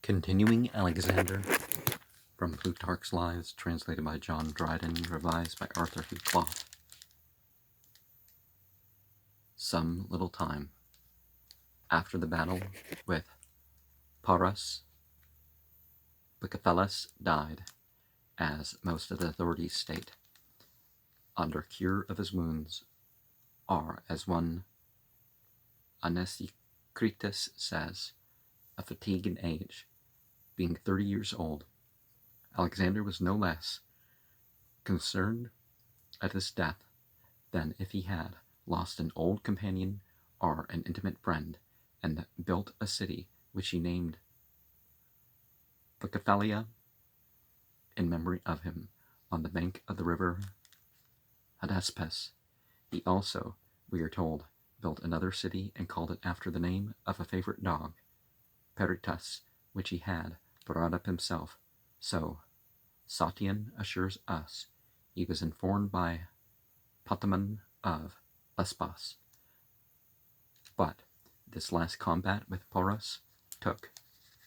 Continuing Alexander, from Plutarch's Lives, translated by John Dryden, revised by Hugh Clough. Some little time after the battle with Porus, Bucephalus died, as most of the authorities state, under cure of his wounds, or as one Onesicritus says, of fatigue and age. Being 30 years old, Alexander was no less concerned at his death than if he had lost an old companion or an intimate friend, and built a city which he named Bucephalia in memory of him on the bank of the river Hydaspes. He also, we are told, built another city and called it after the name of a favorite dog, Peritus, which he had brought up himself. So Sotion assures us he was informed by Potamon of Lesbos. But this last combat with Porus took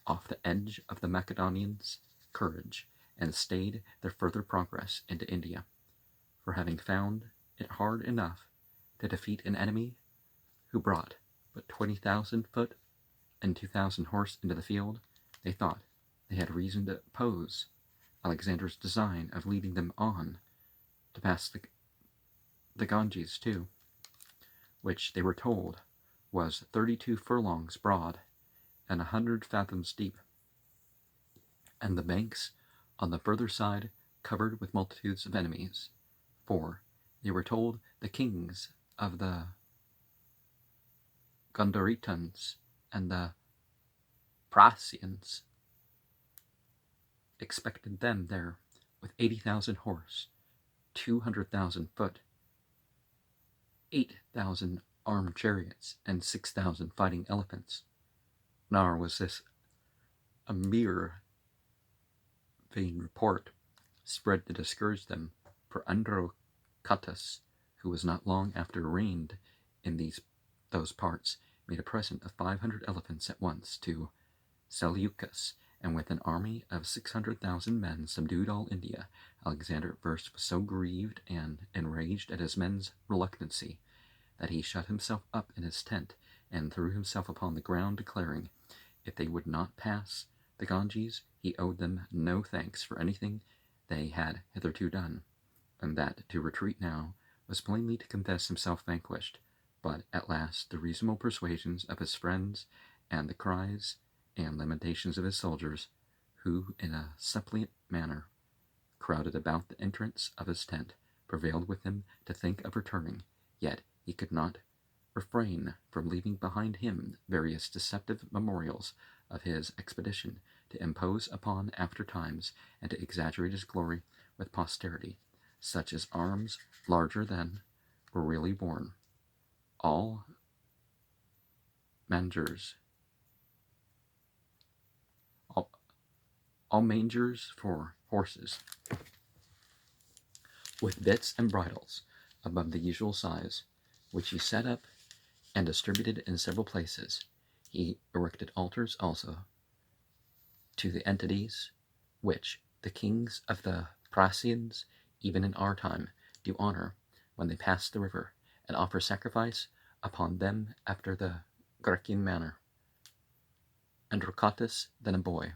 off the edge of the Macedonians' courage and stayed their further progress into India. For having found it hard enough to defeat an enemy who brought but 20,000 foot and 2,000 horse into the field, they thought they had reason to oppose Alexander's design of leading them on to pass the Ganges too, which they were told was 32 furlongs broad and 100 fathoms deep, and the banks on the further side covered with multitudes of enemies. For they were told the kings of the Gondaritans and the Praesians expected them there with 80,000 horse, 200,000 foot, 8,000 armed chariots, and 6,000 fighting elephants. Nor was this a mere vain report spread to discourage them, for Androcatus, who was not long after reigned in those parts, made a present of 500 elephants at once to Seleucus, and with an army of 600,000 men subdued all India. Alexander at first was so grieved and enraged at his men's reluctancy that he shut himself up in his tent and threw himself upon the ground, declaring, if they would not pass the Ganges, he owed them no thanks for anything they had hitherto done, and that to retreat now was plainly to confess himself vanquished. But at last the reasonable persuasions of his friends and the cries and lamentations of his soldiers, who in a suppliant manner crowded about the entrance of his tent, prevailed with him to think of returning. Yet he could not refrain from leaving behind him various deceptive memorials of his expedition, to impose upon after times and to exaggerate his glory with posterity, such as arms larger than were really borne, all mangers for horses, with bits and bridles above the usual size, which he set up and distributed in several places. He erected altars also to the entities which the kings of the Praesians, even in our time, do honor when they pass the river, and offer sacrifice upon them after the Grecian manner. Androcatus, then a boy,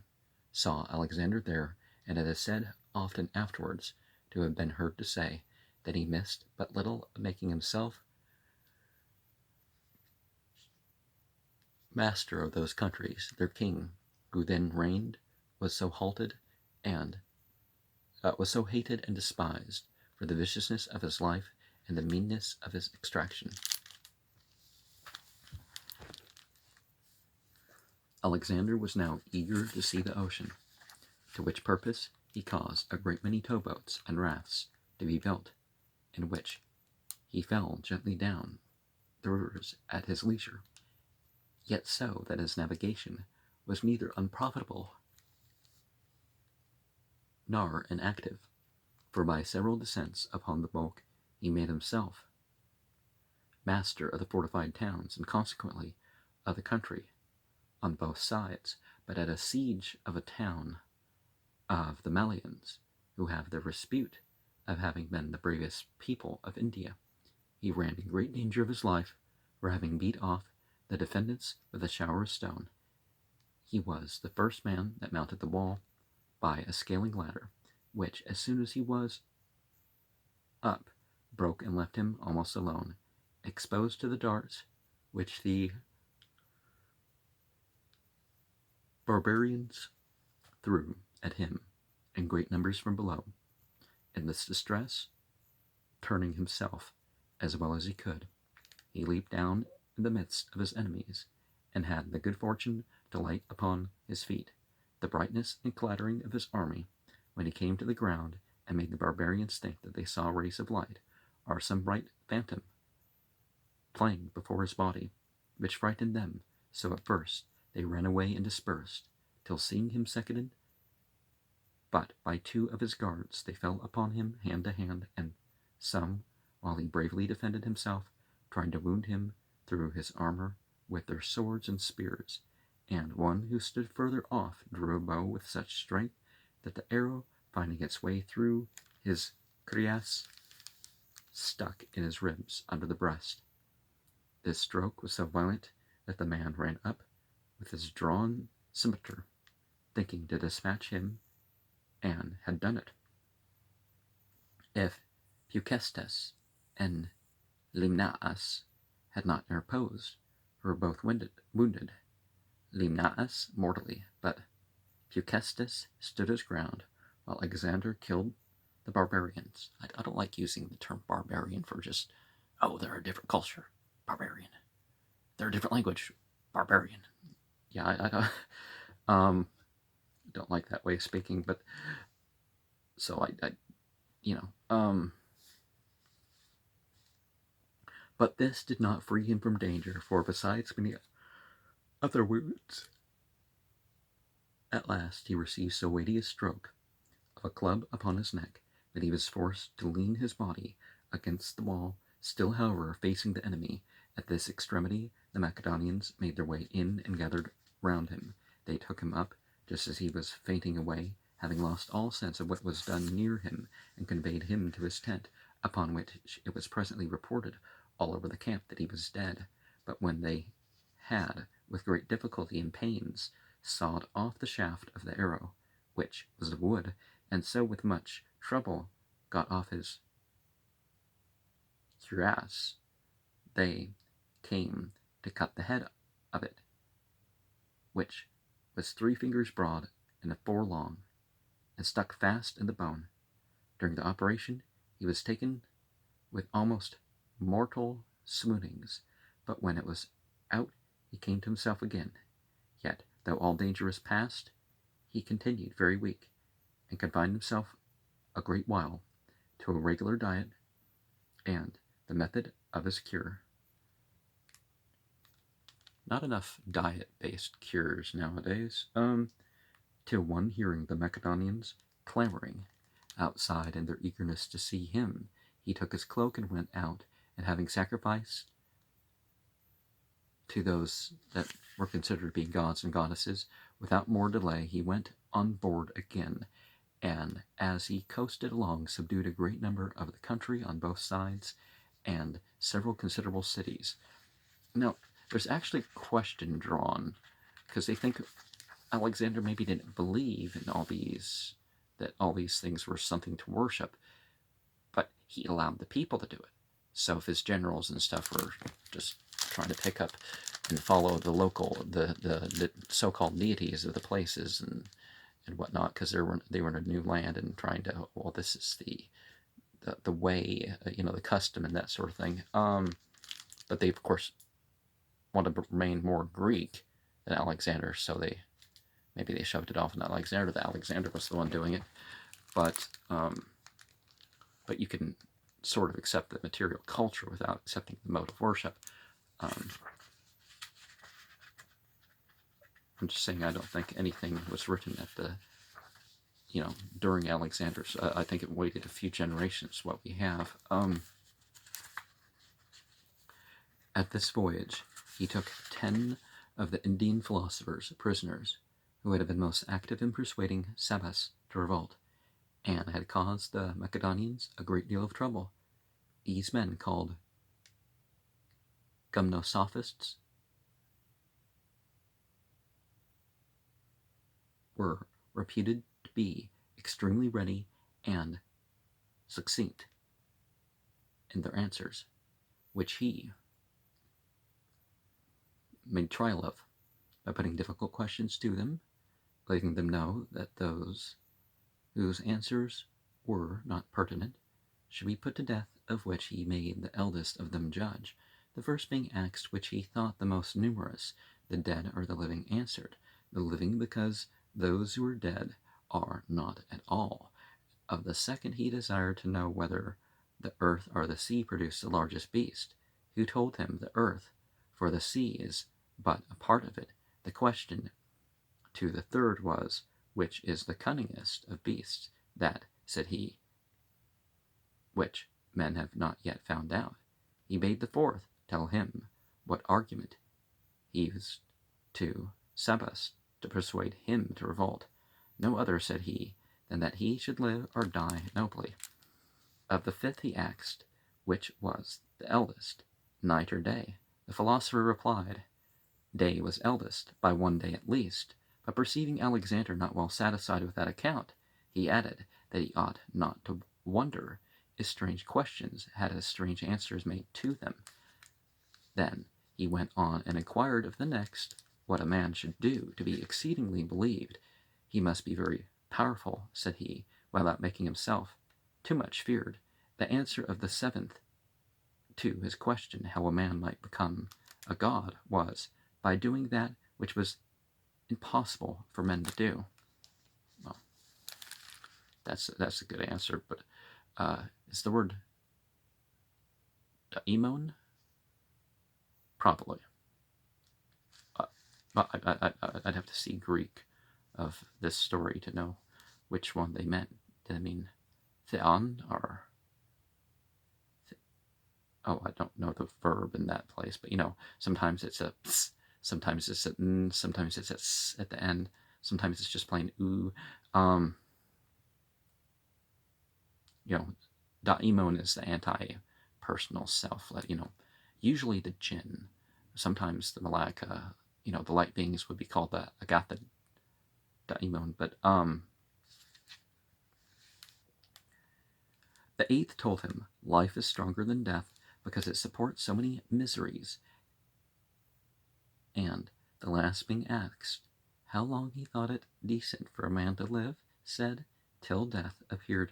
saw Alexander there, and it is said often afterwards to have been heard to say that he missed but little of making himself master of those countries. Their king, who then reigned, was so halted and was so hated and despised for the viciousness of his life and the meanness of his extraction. Alexander was now eager to see the ocean, to which purpose he caused a great many towboats and rafts to be built, in which he fell gently down the rivers at his leisure, yet so that his navigation was neither unprofitable nor inactive, for by several descents upon the bulk he made himself master of the fortified towns, and consequently of the country on both sides, but at a siege of a town of the Malians, who have the repute of having been the bravest people of India. He ran in great danger of his life for having beat off the defendants with a shower of stone. He was the first man that mounted the wall by a scaling ladder, which, as soon as he was up, broke and left him almost alone, exposed to the darts which the barbarians threw at him in great numbers from below. In this distress, turning himself as well as he could, he leaped down in the midst of his enemies, and had the good fortune to light upon his feet the brightness and clattering of his army, when he came to the ground, and made the barbarians think that they saw rays of light, or some bright phantom, playing before his body, which frightened them, so at first they ran away and dispersed, till seeing him seconded but by two of his guards, they fell upon him hand to hand, and some, while he bravely defended himself, tried to wound him through his armor with their swords and spears, and one who stood further off drew a bow with such strength that the arrow, finding its way through his cuirass, stuck in his ribs under the breast. This stroke was so violent that the man ran up with his drawn scimitar, thinking to dispatch him, and had done it, if Peucestes and Limnaeus had not interposed, who were both wounded, Limnaeus mortally, but Peucestes stood his ground, while Alexander killed the barbarians. I don't like using the term barbarian for just, oh, they're a different culture, barbarian. They're a different language, barbarian. Yeah, I don't like that way of speaking, but so I but this did not free him from danger, for besides many other wounds, at last he received so weighty a stroke of a club upon his neck that he was forced to lean his body against the wall, still however facing the enemy. At this extremity the Macedonians made their way in and gathered round him. They took him up just as he was fainting away, having lost all sense of what was done near him, and conveyed him to his tent, upon which it was presently reported all over the camp that he was dead. But when they had, with great difficulty and pains, sawed off the shaft of the arrow, which was of wood, and so with much trouble got off his cuirass, they came to cut the head of it, which was 3 fingers broad and 4 long, and stuck fast in the bone. During the operation he was taken with almost mortal swoonings, but when it was out he came to himself again. Yet, though all danger was past, he continued very weak, and confined himself a great while to a regular diet and the method of his cure. Not enough diet-based cures nowadays. Till one, hearing the Macedonians clamoring outside in their eagerness to see him, he took his cloak and went out, and having sacrificed to those that were considered to be gods and goddesses, without more delay he went on board again, and as he coasted along subdued a great number of the country on both sides, and several considerable cities. Now, there's actually a question drawn, because they think Alexander maybe didn't believe in that all these things were something to worship, but he allowed the people to do it. So if his generals and stuff were just trying to pick up and follow the so-called deities of the places and whatnot, because they were in a new land and trying to, well, this is the way, the custom and that sort of thing. But they, of course, wanted to remain more Greek than Alexander, so maybe they shoved it off on Alexander, that Alexander was the one doing it. But you can sort of accept the material culture without accepting the mode of worship. I'm just saying I don't think anything was written at during Alexander's. I think it waited a few generations, what we have. At this voyage, he took 10 of the Indian philosophers prisoners, who had been most active in persuading Sabas to revolt, and had caused the Macedonians a great deal of trouble. These men, called gymnosophists, were reputed to be extremely ready and succinct in their answers, which he made trial of by putting difficult questions to them, letting them know that those whose answers were not pertinent should be put to death, of which he made the eldest of them judge, the first being asked which he thought the most numerous, the dead or the living, answered, the living, because those who are dead are not at all. Of the second he desired to know whether the earth or the sea produced the largest beast, who told him the earth, for the sea is but a part of it. The question to the third was, which is the cunningest of beasts? That, said he, which men have not yet found out. He bade the fourth tell him what argument he used to Sabas to persuade him to revolt. No other, said he, than that he should live or die nobly. Of the fifth he asked, which was the eldest, night or day? The philosopher replied, day was eldest, by 1 day at least. But perceiving Alexander not well satisfied with that account, he added that he ought not to wonder if strange questions had as strange answers made to them. Then he went on and inquired of the next what a man should do to be exceedingly believed. He must be very powerful, said he, without making himself too much feared. The answer of the seventh to his question how a man might become a god was, by doing that which was impossible for men to do. Well, that's a good answer, but is the word daimon? Probably. I'd have to see Greek of this story to know which one they meant. Did they mean theon or... Oh, I don't know the verb in that place, but sometimes it's a ps, sometimes it's a n, sometimes it's a s at the end, sometimes it's just plain oo. Daimon is the anti-personal self. Usually the jinn, sometimes the Malaka, the light beings would be called the Agatha Daimon, but the eighth told him life is stronger than death because it supports so many miseries. And the last being asked how long he thought it decent for a man to live, said, till death appeared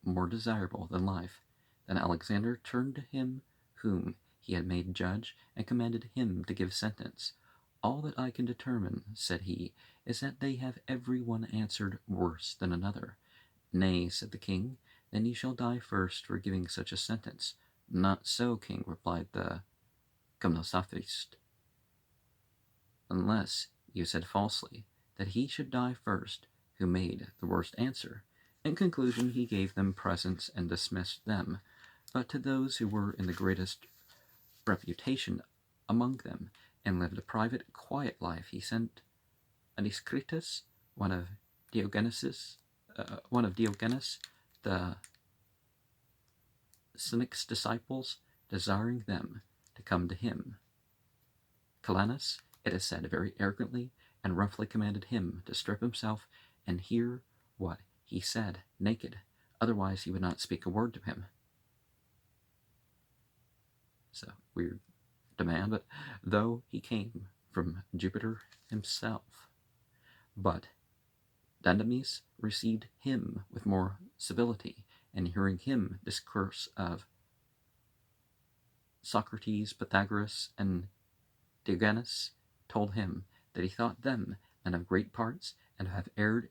more desirable than life. Then Alexander turned to him whom he had made judge, and commanded him to give sentence. All that I can determine, said he, is that they have every one answered worse than another. Nay, said the king, then you shall die first for giving such a sentence. Not so, king, replied the gymnosophist, unless you said falsely that he should die first who made the worst answer. In conclusion, he gave them presents and dismissed them. But to those who were in the greatest reputation among them, and lived a private, quiet life, he sent Antiscritus, one of Diogenes, the Cynic's disciples, desiring them to come to him. Calanus, it is said, very arrogantly and roughly commanded him to strip himself and hear what he said naked, otherwise he would not speak a word to him. It's a weird demand, but though he came from Jupiter himself. But Dandamis received him with more civility, and hearing him discourse of Socrates, Pythagoras, and Diogenes, told him that he thought them men of great parts, and to have erred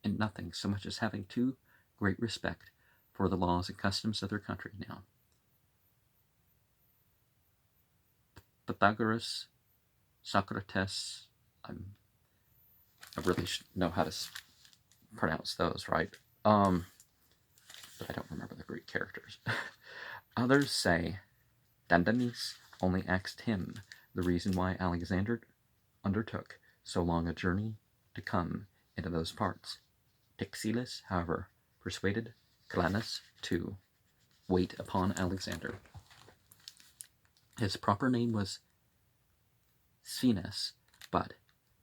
in nothing so much as having too great respect for the laws and customs of their country. Now, Pythagoras, Socrates, I really should know how to pronounce those right, but I don't remember the Greek characters. Others say Dandamis only asked him the reason why Alexander undertook so long a journey to come into those parts. Tixilis, however, persuaded Calanus to wait upon Alexander. His proper name was Sphinus, but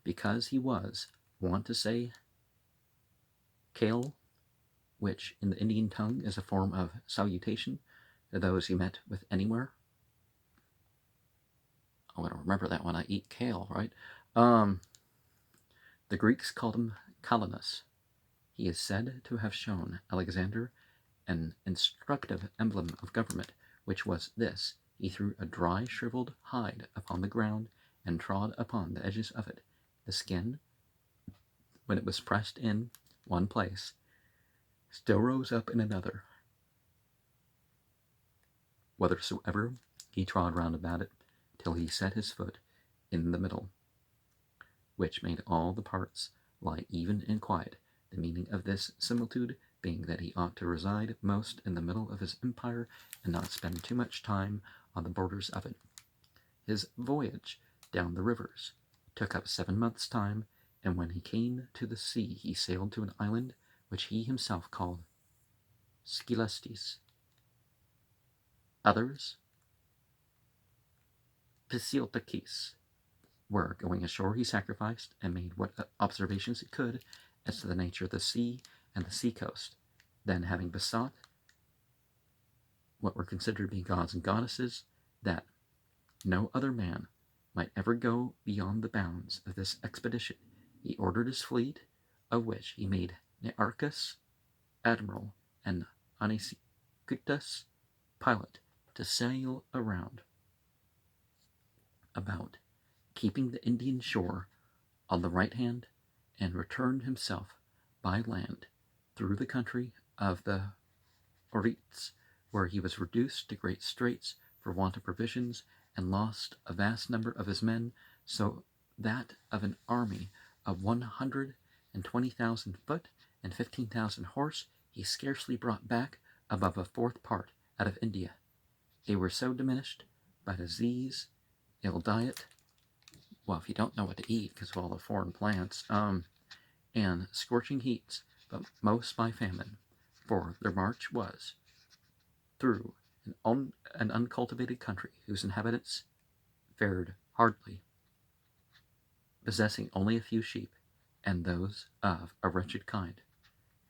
because he was wont to say Kale, which in the Indian tongue is a form of salutation to those he met with anywhere. I'm going to remember that when I eat kale, right? The Greeks called him Calanus. He is said to have shown Alexander an instructive emblem of government, which was this: he threw a dry, shriveled hide upon the ground and trod upon the edges of it. The skin, when it was pressed in one place, still rose up in another, whithersoever he trod round about it, till he set his foot in the middle, which made all the parts lie even and quiet. The meaning of this similitude being that he ought to reside most in the middle of his empire, and not spend too much time on the borders of it. His voyage down the rivers took up 7 months' time, and when he came to the sea, he sailed to an island which he himself called Scilestis. Others, Pisiltakis, where going ashore he sacrificed and made what observations he could as to the nature of the sea and the sea coast. Then, having besought what were considered to be gods and goddesses, that no other man might ever go beyond the bounds of this expedition, he ordered his fleet, of which he made Nearchus admiral and Anicitus pilot, to sail around about, keeping the Indian shore on the right hand, and returned himself by land through the country of the Orites, where he was reduced to great straits for want of provisions, and lost a vast number of his men, so that of an army of 120,000 foot and 15,000 horse, he scarcely brought back above a fourth part out of India. They were so diminished by disease, ill diet, well, if you don't know what to eat because of all the foreign plants, and scorching heats, but most by famine, for their march was through an uncultivated country whose inhabitants fared hardly, possessing only a few sheep, and those of a wretched kind,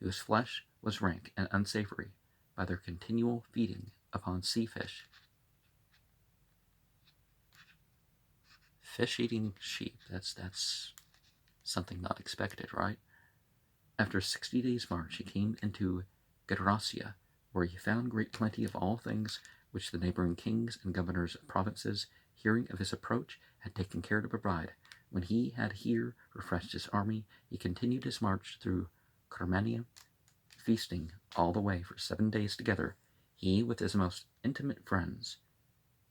whose flesh was rank and unsavory by their continual feeding upon sea fish. Fish-eating sheep, that's something not expected, right? After 60 days' march, he came into Gracia, where he found great plenty of all things which the neighboring kings and governors of provinces, hearing of his approach, had taken care to provide. When he had here refreshed his army, he continued his march through Carmania, feasting all the way for 7 days together. He, with his most intimate friends,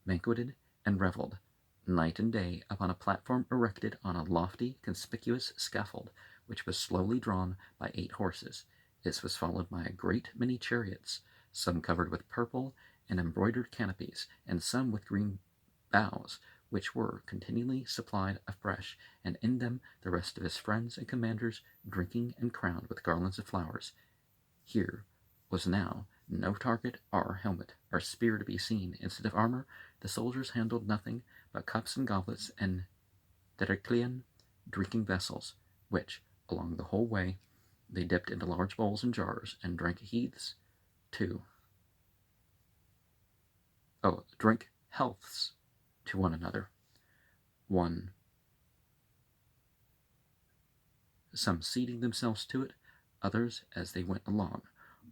banqueted and revelled night and day upon a platform erected on a lofty, conspicuous scaffold, which was slowly drawn by 8 horses. This was followed by a great many chariots, some covered with purple and embroidered canopies, and some with green boughs, which were continually supplied afresh, and in them the rest of his friends and commanders, drinking and crowned with garlands of flowers. Here was now no target or helmet or spear to be seen. Instead of armor, the soldiers handled nothing but cups and goblets and Dericlean drinking vessels, which, along the whole way, they dipped into large bowls and jars, and drank healths to one another. Some seating themselves to it, others as they went along.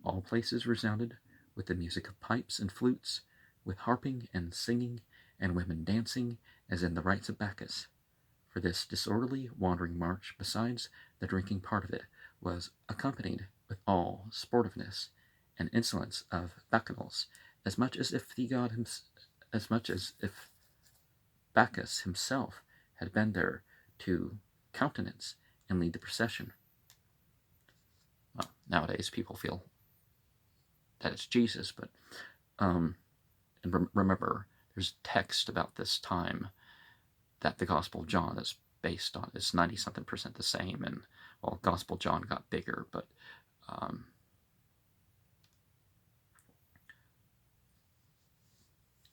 All places resounded with the music of pipes and flutes, with harping and singing, and women dancing, as in the rites of Bacchus. For this disorderly, wandering march, besides the drinking part of it, was accompanied with all sportiveness and insolence of bacchanals, as much as if Bacchus himself had been there to countenance and lead the procession. Well, nowadays people feel that it's Jesus, but remember, there's text about this time that the Gospel of John is based on, it's 90-something% the same, and well, Gospel John got bigger, but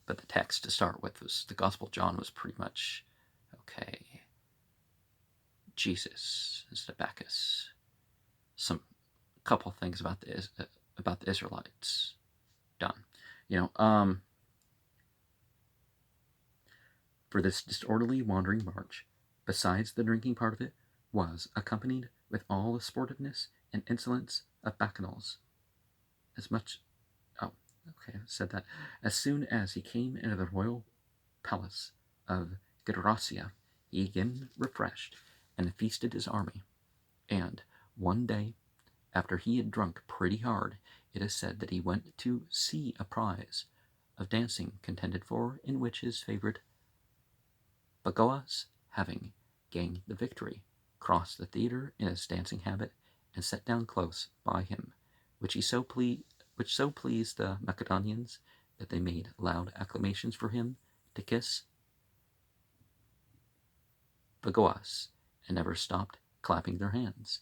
the text to start with was, the Gospel John was pretty much, okay, Jesus is the Bacchus, some couple things about the Israelites, done. For this disorderly wandering march, besides the drinking part of it, was accompanied with all the sportiveness and insolence of bacchanals. As soon as he came into the royal palace of Gracia, he again refreshed and feasted his army. And one day, after he had drunk pretty hard, it is said that he went to see a prize of dancing contended for, in which his favorite Bagoas, having gained the victory, crossed the theatre in his dancing habit, and sat down close by him, which so pleased the Macedonians that they made loud acclamations for him to kiss Bagoas, and never stopped clapping their hands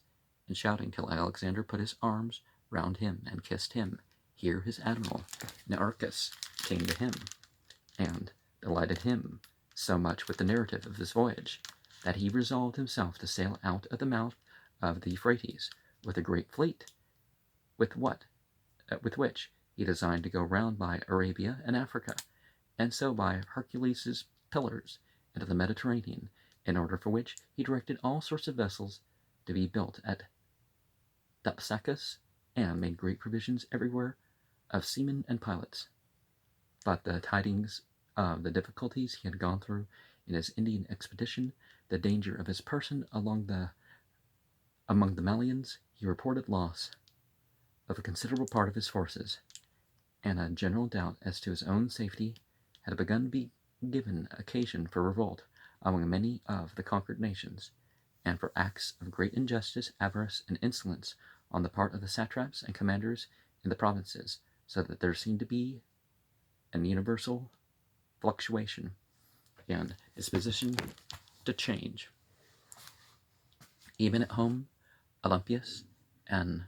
and shouting till Alexander put his arms round him and kissed him. Here his admiral Nearchus came to him, and delighted him so much with the narrative of this voyage, that he resolved himself to sail out of the mouth of the Euphrates with a great fleet, with which he designed to go round by Arabia and Africa, and so by Hercules' pillars into the Mediterranean, in order for which he directed all sorts of vessels to be built at Thapsacus, and made great provisions everywhere of seamen and pilots. But the tidings of the difficulties he had gone through in his Indian expedition, the danger of his person among the Malians, he reported loss of a considerable part of his forces, and a general doubt as to his own safety had begun to be given occasion for revolt among many of the conquered nations, and for acts of great injustice, avarice, and insolence on the part of the satraps and commanders in the provinces, so that there seemed to be an universal fluctuation and disposition to change. Even at home, Olympius and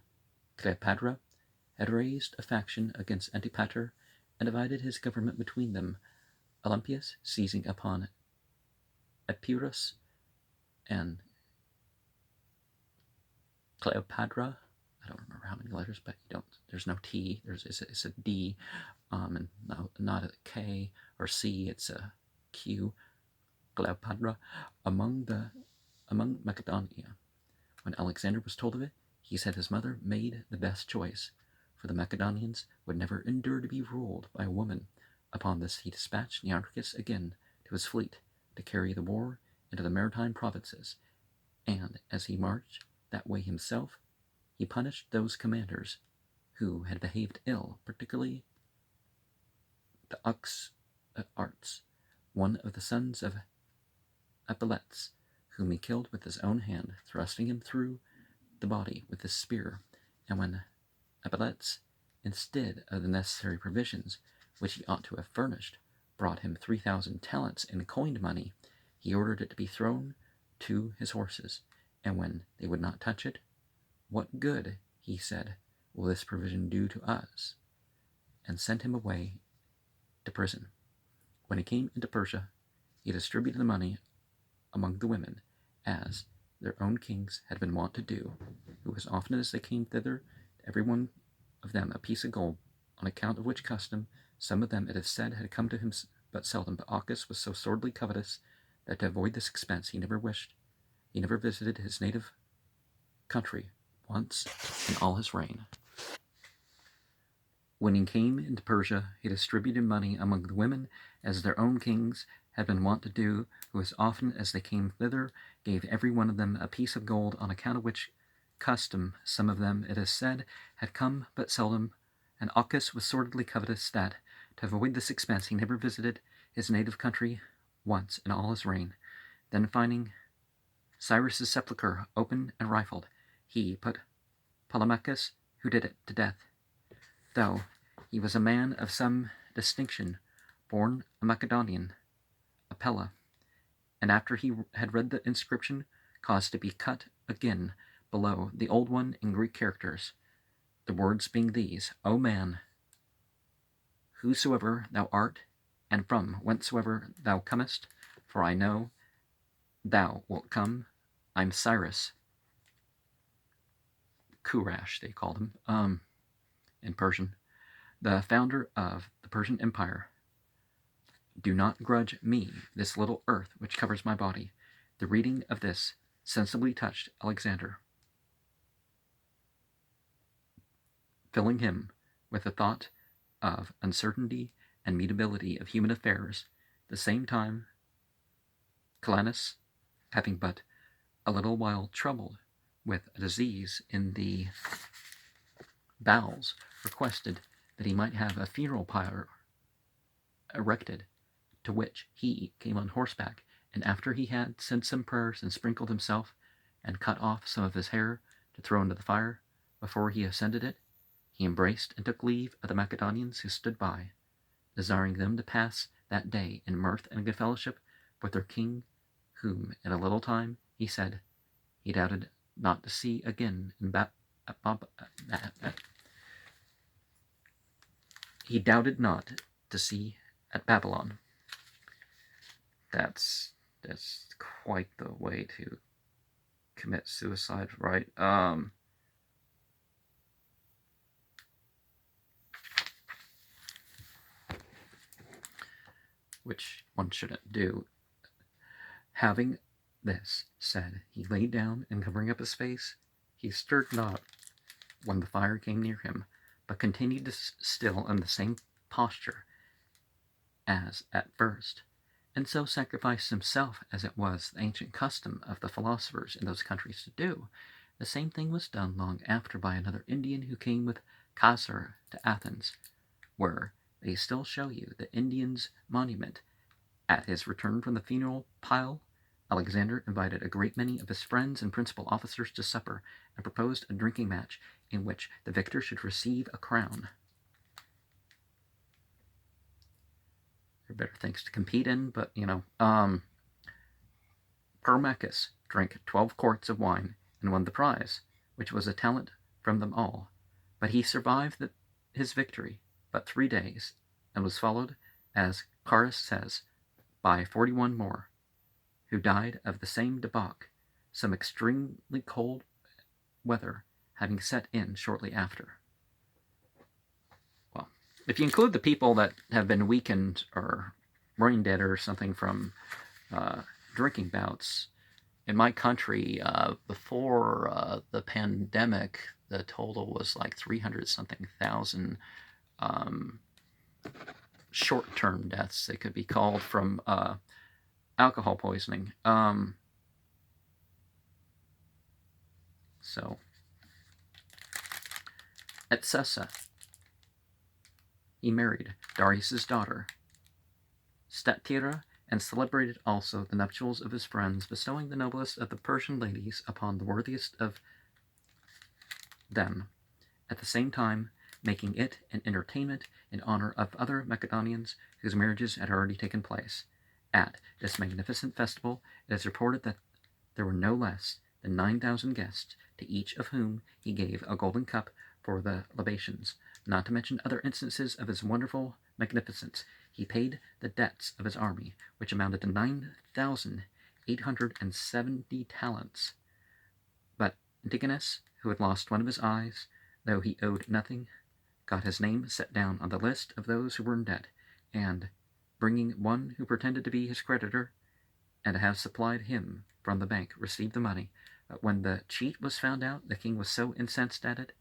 Cleopatra had raised a faction against Antipater and divided his government between them, Olympius seizing upon Epirus and Cleopatra. I don't remember how many letters, but there's no T, it's a D, and not a K or C, it's a Q. Cleopatra among Macedonia. When Alexander was told of it, he said his mother made the best choice, for the Macedonians would never endure to be ruled by a woman. Upon this he dispatched Nearchus again to his fleet to carry the war into the maritime provinces, and as he marched that way himself, he punished those commanders who had behaved ill, particularly the Arts, one of the sons of Apelles, whom he killed with his own hand, thrusting him through the body with his spear. And when Apelles, instead of the necessary provisions which he ought to have furnished, brought him 3,000 talents in coined money, he ordered it to be thrown to his horses, and when they would not touch it, "What good," he said, "will this provision do to us?" and sent him away to prison. When he came into Persia, he distributed the money among the women, as their own kings had been wont to do, who as often as they came thither, every one of them a piece of gold, on account of which custom some of them, it is said, had come to him but seldom. But Archus was so sordidly covetous that to avoid this expense he never visited his native country once in all his reign. When he came into Persia, he distributed money among the women, as their own kings had been wont to do, who as often as they came thither gave every one of them a piece of gold, on account of which custom some of them, it is said, had come but seldom. And Archus was sordidly covetous that, to avoid this expense, he never visited his native country once in all his reign. Then finding Cyrus's sepulchre open and rifled, he put Polemachus, who did it, to death. Though he was a man of some distinction, born a Macedonian, Apella, and after he had read the inscription, caused to be cut again below the old one in Greek characters, the words being these: O man, whosoever thou art, and from whencesoever thou comest, for I know thou wilt come. I'm Cyrus, Kurash they called him, in Persian, the founder of the Persian Empire. Do not grudge me this little earth which covers my body. The reading of this sensibly touched Alexander, filling him with the thought of uncertainty and mutability of human affairs. The same time, Calanus, having but a little while troubled with a disease in the bowels, requested that he might have a funeral pyre erected, to which he came on horseback, and after he had said some prayers and sprinkled himself, and cut off some of his hair to throw into the fire, before he ascended it, he embraced and took leave of the Macedonians who stood by, desiring them to pass that day in mirth and good fellowship with their king, whom in a little time, he said, he doubted not to see again in he doubted not to see at Babylon. That's quite the way to commit suicide, right? Which one shouldn't do. Having this said, he lay down, and covering up his face, he stirred not when the fire came near him, but continued still in the same posture as at first, and so sacrificed himself as it was the ancient custom of the philosophers in those countries to do. The same thing was done long after by another Indian who came with Chasar to Athens, where they still show you the Indian's monument. At his return from the funeral pile, Alexander invited a great many of his friends and principal officers to supper, and proposed a drinking match in which the victor should receive a crown. There are better things to compete in, but, Permachus drank 12 quarts of wine and won the prize, which was a talent from them all. But he survived his victory but 3 days, and was followed, as Carus says, by 41 more, who died of the same debauch, some extremely cold weather having set in shortly after. Well, if you include the people that have been weakened or brain dead or something from drinking bouts, in my country, before the pandemic, the total was like 300-something thousand short-term deaths, they could be called, from alcohol poisoning. So, at Sessa, he married Darius's daughter, Statira, and celebrated also the nuptials of his friends, bestowing the noblest of the Persian ladies upon the worthiest of them, at the same time making it an entertainment in honor of other Macedonians whose marriages had already taken place. At this magnificent festival, it is reported that there were no less than 9,000 guests, to each of whom he gave a golden cup for the libations, not to mention other instances of his wonderful magnificence. He paid the debts of his army, which amounted to 9,870 talents. But Antigonus, who had lost one of his eyes, though he owed nothing, got his name set down on the list of those who were in debt, and, bringing one who pretended to be his creditor, and to have supplied him from the bank, received the money. But when the cheat was found out, the king was so incensed at it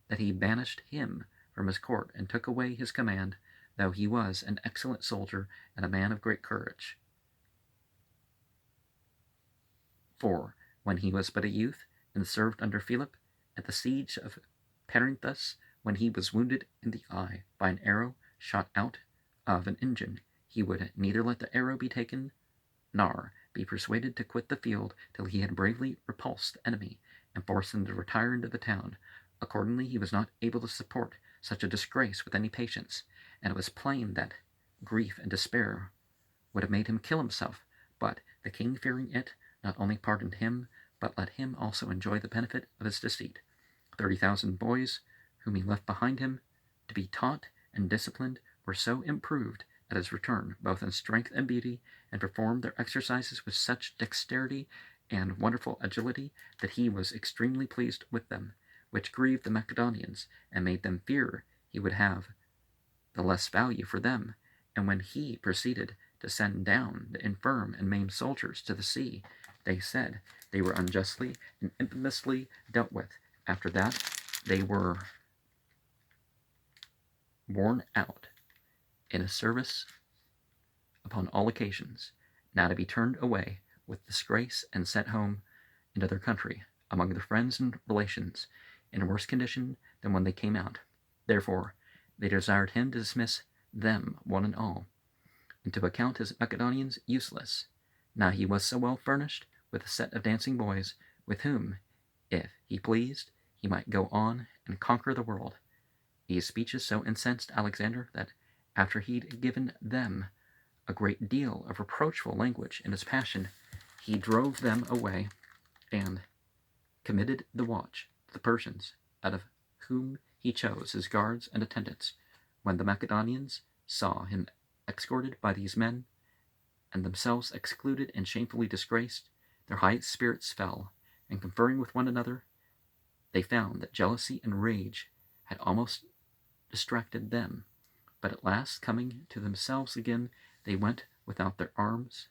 that he banished him from his court and took away his command, though he was an excellent soldier and a man of great courage. For when he was but a youth, and served under Philip at the siege of Perinthus, when he was wounded in the eye by an arrow shot out of an engine, he would neither let the arrow be taken, nor be persuaded to quit the field till he had bravely repulsed the enemy, and forced him to retire into the town. Accordingly, he was not able to support such a disgrace with any patience, and it was plain that grief and despair would have made him kill himself, but The king, fearing it, not only pardoned him, but let him also enjoy the benefit of his deceit. 30,000 boys, whom he left behind him, to be taught and disciplined, were so improved at his return, both in strength and beauty, and performed their exercises with such dexterity and wonderful agility, that he was extremely pleased with them, which grieved the Macedonians, and made them fear he would have the less value for them. And when he proceeded to send down the infirm and maimed soldiers to the sea, they said they were unjustly and infamously dealt with. After that, they were worn out in a service upon all occasions, now to be turned away with disgrace and sent home into their country, among their friends and relations, in a worse condition than when they came out. Therefore, they desired him to dismiss them one and all, and to account his Macedonians useless. Now he was so well furnished with a set of dancing boys, with whom, if he pleased, he might go on and conquer the world. These speeches so incensed Alexander that, after he'd given them a great deal of reproachful language in his passion, he drove them away and committed the watch to the Persians, out of whom he chose his guards and attendants. When the Macedonians saw him escorted by these men, and themselves excluded and shamefully disgraced, their high spirits fell, and conferring with one another, they found that jealousy and rage had almost distracted them. But at last, coming to themselves again, they went without their arms,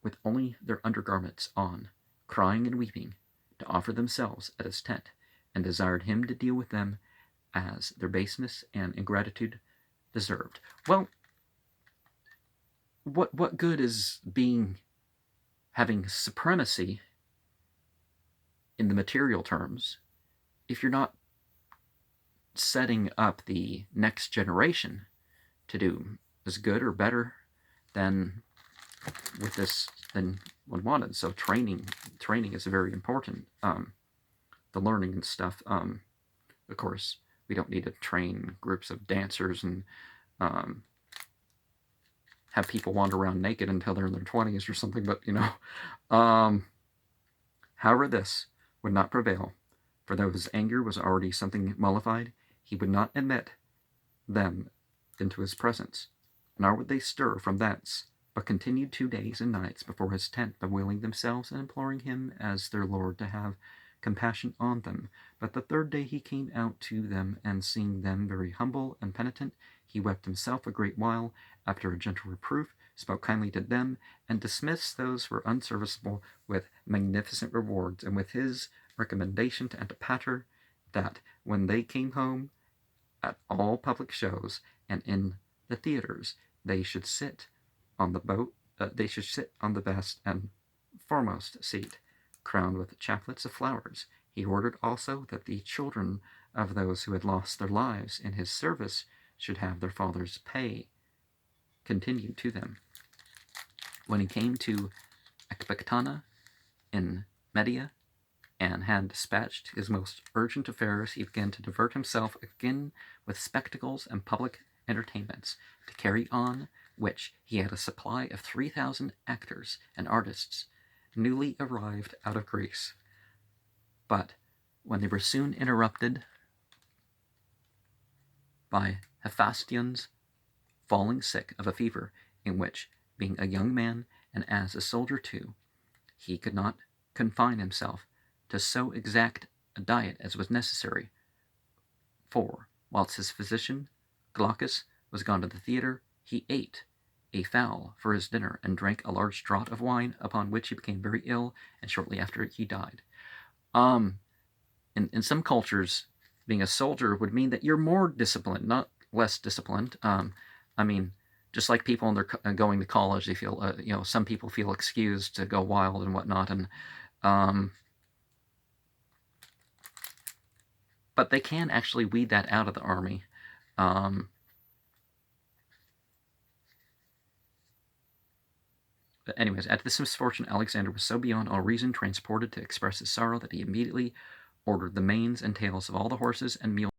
with only their undergarments on, crying and weeping, to offer themselves at his tent, and desired him to deal with them as their baseness and ingratitude deserved. Well, what good is having supremacy in the material terms if you're not setting up the next generation to do as good or better than with this than one wanted? So training is very important. The learning and stuff. Of course, we don't need to train groups of dancers and have people wander around naked until they're in their 20s or something. But however, this would not prevail, for though his anger was already something mollified, he would not admit them into his presence, nor would they stir from thence, but continued 2 days and nights before his tent, bewailing themselves and imploring him as their Lord to have compassion on them. But the 3rd day he came out to them, and seeing them very humble and penitent, he wept himself a great while. After a gentle reproof, spoke kindly to them, and dismissed those who were unserviceable with magnificent rewards, and with his recommendation to Antipater that when they came home at all public shows and in the theaters, they should sit on the best and foremost seat, crowned with chaplets of flowers. He ordered also that the children of those who had lost their lives in his service should have their father's pay continued to them. When he came to Ecbatana in Media, and had dispatched his most urgent affairs, he began to divert himself again with spectacles and public entertainments, to carry on which he had a supply of 3,000 actors and artists, newly arrived out of Greece. But when they were soon interrupted by Hephaestion's falling sick of a fever, in which, being a young man and as a soldier too, he could not confine himself to so exact a diet as was necessary, for, whilst his physician, Glaucus, was gone to the theatre, he ate a fowl for his dinner, and drank a large draught of wine, upon which he became very ill, and shortly after he died. In some cultures, being a soldier would mean that you're more disciplined, not less disciplined. Just like people when they're going to college, they feel, some people feel excused to go wild and whatnot, and but they can actually weed that out of the army. But anyways, at this misfortune, Alexander was so beyond all reason transported to express his sorrow that he immediately ordered the manes and tails of all the horses and mules